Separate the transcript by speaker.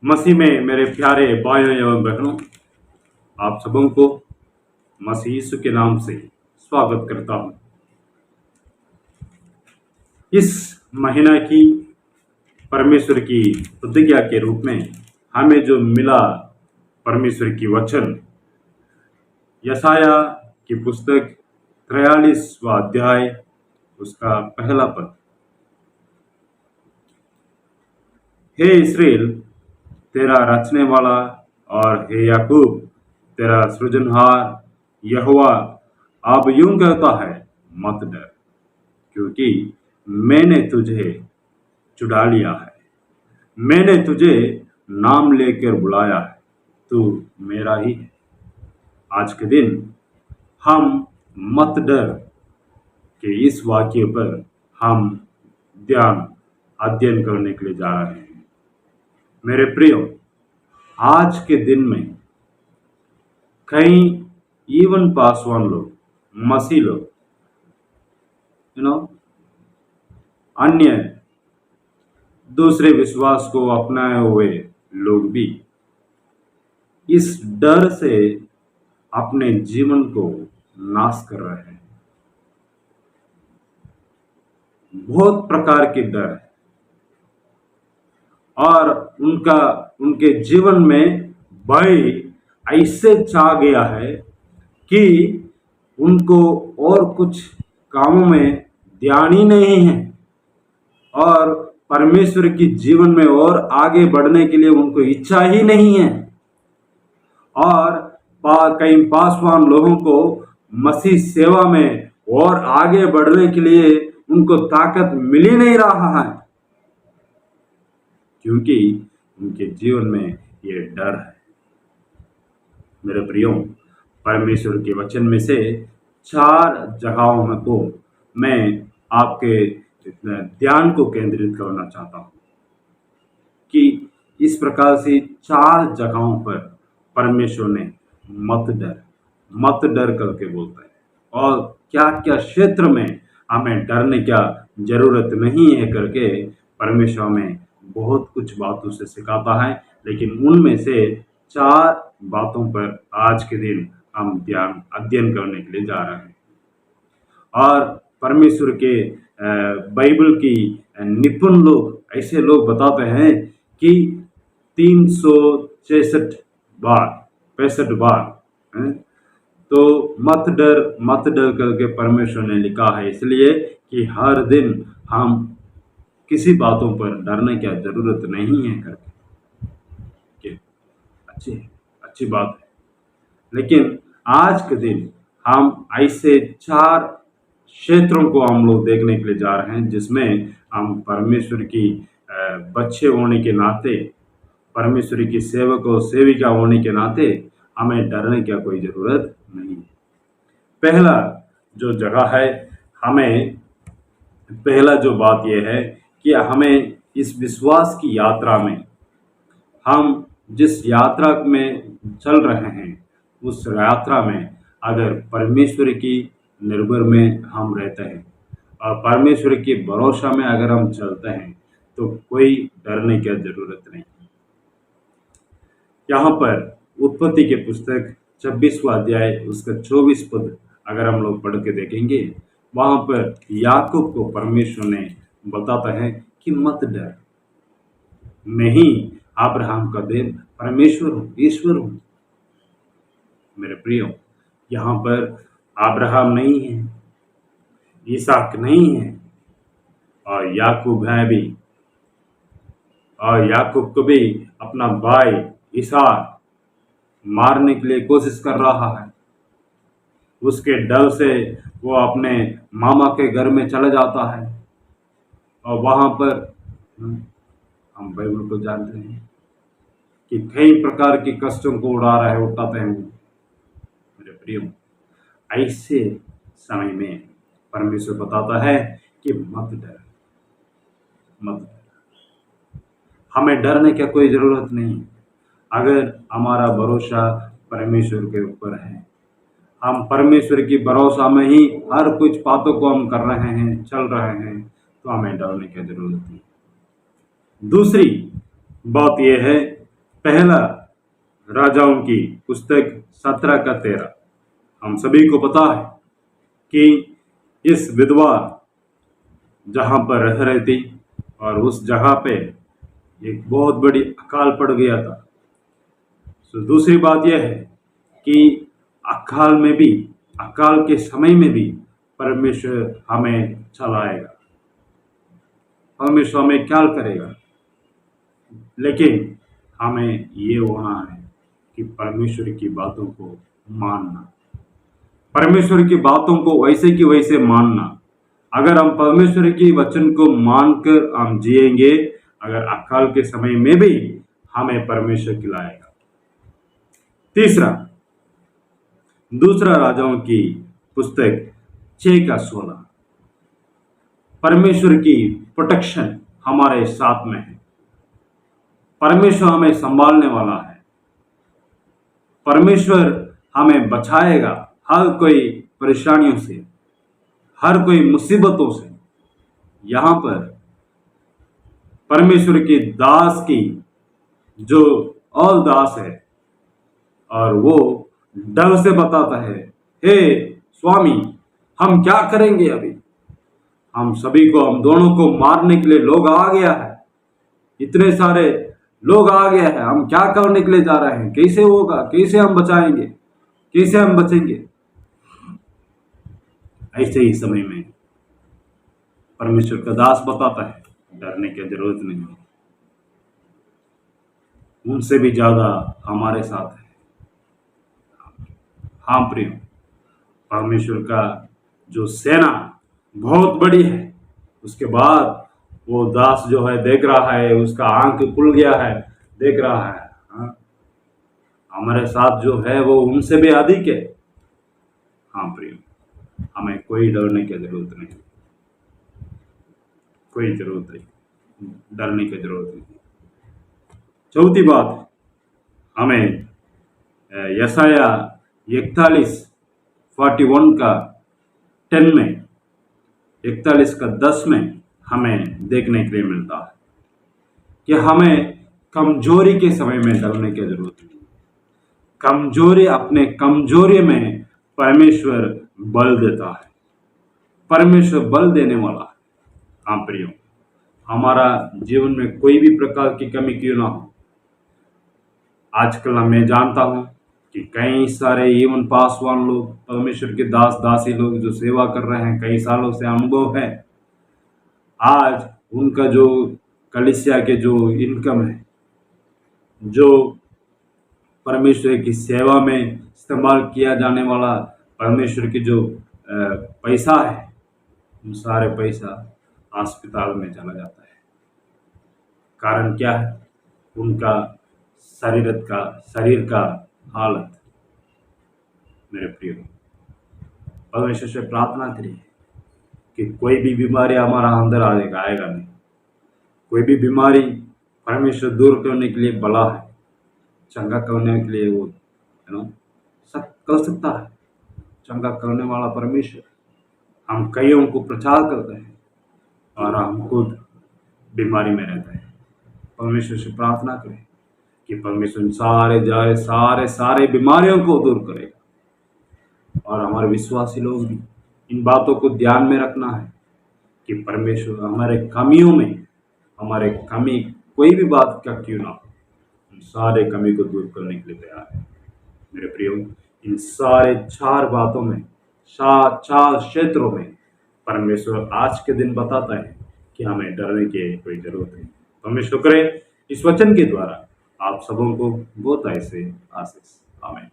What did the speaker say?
Speaker 1: मसीह में मेरे प्यारे भाइयों एवं बहनों, आप सबों को मसीह यीशु के नाम से स्वागत करता हूं। इस महीना की परमेश्वर की प्रतिज्ञा के रूप में हमें जो मिला परमेश्वर की वचन, यशाया की पुस्तक 43वां अध्याय उसका पहला पद। हे इस्राएल, तेरा रचने वाला, और हे याकूब, तेरा सृजनहार यहोवा अब यूं कहता है, मत डर, क्योंकि मैंने तुझे चुरा लिया है, मैंने तुझे नाम लेकर बुलाया है, तू मेरा ही है। आज के दिन हम मत डर के इस वाक्य पर हम अध्ययन करने के लिए जा रहे हैं। मेरे प्रियो, आज के दिन में कई इवन पासवान लोग, मसीह लोग, अन्य दूसरे विश्वास को अपनाए हुए लोग भी इस डर से अपने जीवन को नाश कर रहे हैं। बहुत प्रकार के डर है और उनके जीवन में भय ऐसे छा गया है कि उनको और कुछ कामों में ध्यान ही नहीं है और परमेश्वर की जीवन में और आगे बढ़ने के लिए उनको इच्छा ही नहीं है। और कई पासवान लोगों को मसीह सेवा में और आगे बढ़ने के लिए उनको ताकत मिल ही नहीं रहा है, क्योंकि उनके जीवन में ये डर है। मेरे प्रियो, परमेश्वर के वचन में से 4 जगहों में को मैं आपके ध्यान को केंद्रित करना चाहता हूं कि इस प्रकार से 4 जगहों पर परमेश्वर ने मत डर करके बोलता है और क्या क्या क्षेत्र में हमें डरने क्या जरूरत नहीं है करके परमेश्वर हमें बहुत कुछ बातों से सिखाता है। लेकिन उनमें से 4 बातों पर आज के दिन हम अध्ययन करने के लिए जा रहे हैं। और परमेश्वर के बाइबल की निपुण लोग, ऐसे लोग बताते हैं कि 366 बार 65 बार तो मत डर करके परमेश्वर ने लिखा है, इसलिए कि हर दिन हम किसी बातों पर डरने की जरूरत नहीं है करके। अच्छी बात है। लेकिन आज के दिन हम ऐसे 4 क्षेत्रों को हम लोग देखने के लिए जा रहे हैं जिसमें हम परमेश्वर की बच्चे होने के नाते, परमेश्वर की सेवक और सेविका होने के नाते हमें डरने की कोई जरूरत नहीं है। पहला जो जगह है, पहला जो बात यह है कि हमें इस विश्वास की यात्रा में, हम जिस यात्रा में चल रहे हैं उस यात्रा में अगर परमेश्वर की निर्भर में हम रहते हैं और परमेश्वर के भरोसा में अगर हम चलते हैं तो कोई डरने की जरूरत नहीं। यहाँ पर उत्पत्ति के पुस्तक 26वां अध्याय उसका 24 पद अगर हम लोग पढ़ के देखेंगे, वहां पर याकूब को परमेश्वर ने बताता है कि मत डर, मैं ही अब्राहम का देव परमेश्वर हूँ, ईश्वर हूँ। मेरे प्रियो, यहाँ पर अब्राहम नहीं है, इसहाक नहीं है और याकूब है भी, और याकूब को भी अपना भाई इसहाक मारने के लिए कोशिश कर रहा है। उसके डर से वो अपने मामा के घर में चला जाता है और वहां पर हम बाइबल को जानते हैं कि कई प्रकार के कष्टों को उठाते हैं। मेरे प्रियो, ऐसे समय में परमेश्वर बताता है कि मत डर। हमें डरने की कोई जरूरत नहीं अगर हमारा भरोसा परमेश्वर के ऊपर है। हम परमेश्वर की भरोसा में ही हर कुछ बातों को हम कर रहे हैं, चल रहे हैं, तो हमें डरने की जरूरत नहीं। दूसरी बात यह है पहला राजाओं की पुस्तक 17 का 13। हम सभी को पता है कि इस विधवा जहाँ पर रह रही थी और उस जगह पे एक बहुत बड़ी अकाल पड़ गया था। तो दूसरी बात यह है कि अकाल के समय में भी परमेश्वर हमें चलाएगा, परमेश्वर हमें ख्याल करेगा। लेकिन हमें ये होना है कि परमेश्वर की बातों को मानना, परमेश्वर की बातों को वैसे की वैसे मानना। अगर हम परमेश्वर की वचन को मानकर हम जिएंगे, अगर अकाल के समय में भी हमें परमेश्वर खिलाएगा। तीसरा, दूसरा राजाओं की पुस्तक 6 का 16। परमेश्वर की प्रोटेक्शन हमारे साथ में है, परमेश्वर हमें संभालने वाला है, परमेश्वर हमें बचाएगा हर कोई परेशानियों से, हर कोई मुसीबतों से। यहाँ पर परमेश्वर के दास की जो और दास है और वो डर से बताता है, हे स्वामी, हम क्या करेंगे? अभी हम दोनों को मारने के लिए लोग आ गया है, इतने सारे लोग आ गया है, हम क्या करने के लिए जा रहे हैं? कैसे होगा? कैसे हम बचाएंगे? कैसे हम बचेंगे? ऐसे ही समय में परमेश्वर का दास बताता है, डरने की जरूरत नहीं, उनसे भी ज्यादा हमारे साथ है। हाँ प्रिय, परमेश्वर का जो सेना बहुत बड़ी है। उसके बाद वो दास जो है देख रहा है, उसका आंख खुल गया है, देख रहा है, हाँ, हमारे साथ जो है वो उनसे भी अधिक है। हाँ प्रिय, हमें कोई डरने की जरूरत नहीं, कोई जरूरत नहीं, डरने की जरूरत नहीं। चौथी बात, हमें यशाया 41 का 10 में, 41 का 10 में हमें देखने के लिए मिलता है कि हमें कमजोरी के समय में डरने की जरूरत नहीं। कमजोरी, अपने कमजोरी में परमेश्वर बल देता है, परमेश्वर बल देने वाला है। हाँ प्रियो, हमारा जीवन में कोई भी प्रकार की कमी क्यों ना हो, आजकल मैं जानता हूं कि कई सारे इवन पासवान लोग, परमेश्वर के दास दासी लोग जो सेवा कर रहे हैं, कई सालों से अनुभव है, आज उनका जो कलीसिया के जो इनकम है, जो परमेश्वर की सेवा में इस्तेमाल किया जाने वाला परमेश्वर की जो पैसा है, वो सारे पैसा अस्पताल में चला जाता है। कारण क्या है? उनका शरीर का हालत। मेरे प्रिय, परमेश्वर से प्रार्थना करिए कि कोई भी बीमारी हमारा अंदर आएगा नहीं। कोई भी बीमारी परमेश्वर दूर करने के लिए बला है, चंगा करने के लिए वो सब कर सकता है। चंगा करने वाला परमेश्वर, हम कईयों को प्रचार करते हैं और हम खुद बीमारी में रहते हैं। परमेश्वर से प्रार्थना करें कि परमेश्वर सारे बीमारियों को दूर करेगा। और हमारे विश्वासी लोग भी इन बातों को ध्यान में रखना है कि परमेश्वर हमारे कमियों में, हमारे कमी कोई भी बात का क्यों ना हो, उन सारे कमी को दूर करने के लिए तैयार है। मेरे प्रियो, इन सारे 4 बातों में, 4 क्षेत्रों में परमेश्वर आज के दिन बताता है कि हमें डरने की कोई जरूरत नहीं। परमेश्वर करे इस वचन के द्वारा आप सबों को बहुत ऐसे आशीष। आमीन।